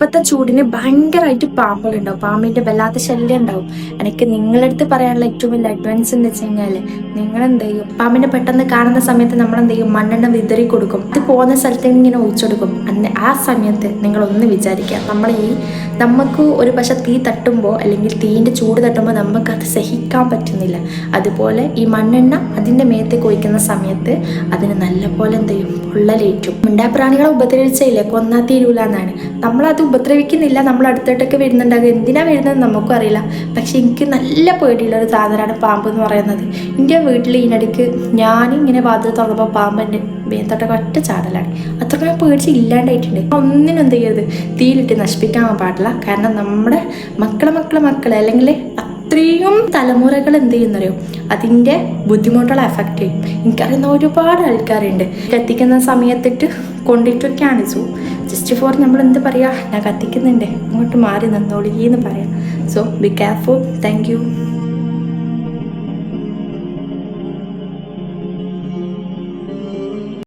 ഇപ്പോഴത്തെ ചൂടിന് ഭയങ്കരമായിട്ട് പാമ്പുകളുണ്ടാവും, പാമ്പിന്റെ വല്ലാത്ത ശല്യം ഉണ്ടാവും. എനിക്ക് നിങ്ങളുടെ അടുത്ത് പറയാനുള്ള ഏറ്റവും വലിയ അഡ്വാൻസ് എന്ന് വെച്ച് കഴിഞ്ഞാല്, നിങ്ങൾ എന്ത് ചെയ്യും, പാമ്പിനെ പെട്ടെന്ന് കാണുന്ന സമയത്ത് നമ്മൾ എന്ത് ചെയ്യും, മണ്ണെണ്ണ വിതറി കൊടുക്കും. ഇത് പോകുന്ന സ്ഥലത്ത് ഇങ്ങനെ ഒഴിച്ചെടുക്കും. ആ സമയത്ത് നിങ്ങൾ ഒന്ന് വിചാരിക്കുക, നമുക്ക് ഒരു പക്ഷെ തീ തട്ടുമ്പോൾ അല്ലെങ്കിൽ തീൻ്റെ ചൂട് തട്ടുമ്പോൾ നമുക്കത് സഹിക്കാൻ പറ്റുന്നില്ല. അതുപോലെ ഈ മണ്ണെണ്ണ അതിൻ്റെ മേത്തേക്ക് ഒഴിക്കുന്ന സമയത്ത് അതിന് നല്ലപോലെ എന്ത് ചെയ്യും, പൊള്ളലേറ്റും. മിണ്ടാപ്രാണികളെ ഉപദ്രവിച്ചില്ലേ കൊന്നാ തീരൂല എന്നാണ്. നമ്മളത് ഉപദ്രവിക്കുന്നില്ല, നമ്മൾ അടുത്തോട്ടൊക്കെ വരുന്നുണ്ടാകും. എന്തിനാ വരുന്നത് നമുക്കും അറിയില്ല. പക്ഷെ എനിക്ക് നല്ല പേടിയുള്ളൊരു സാധനമാണ് പാമ്പ് എന്ന് പറയുന്നത്. എൻ്റെ വീട്ടിൽ ഇതിനിടയ്ക്ക് ഞാനിങ്ങനെ വാതിൽ തുറന്നപ്പോൾ പാമ്പിൻ്റെ മേത്തോട്ടൊക്കെ ഒറ്റ ചാടലാണ്. അത്രയും പേടിച്ച് ഇല്ലാണ്ടായിട്ടുണ്ട്. ഒന്നിനും എന്ത് ചെയ്യരുത്, തീയിലിട്ട് നശിപ്പിക്കാൻ പാടില്ല. കാരണം നമ്മുടെ മക്കളെ അല്ലെങ്കിൽ അത്രയും തലമുറകൾ എന്ത് ചെയ്യുന്നറിയോ, അതിൻ്റെ ബുദ്ധിമുട്ടുള്ള എഫക്റ്റ് ചെയ്യും. എനിക്കറിയുന്ന ഒരുപാട് ആൾക്കാരുണ്ട് കത്തിക്കുന്ന സമയത്തിട്ട് കൊണ്ടിട്ടൊക്കെയാണ്. സോ ജസ്റ്റ് ഫോർ നമ്മൾ എന്ത് പറയുക, ഞാൻ കത്തിക്കുന്നുണ്ട്, അങ്ങോട്ട് മാറി നിന്നോളീന്ന് പറയാം. So be careful. Thank you.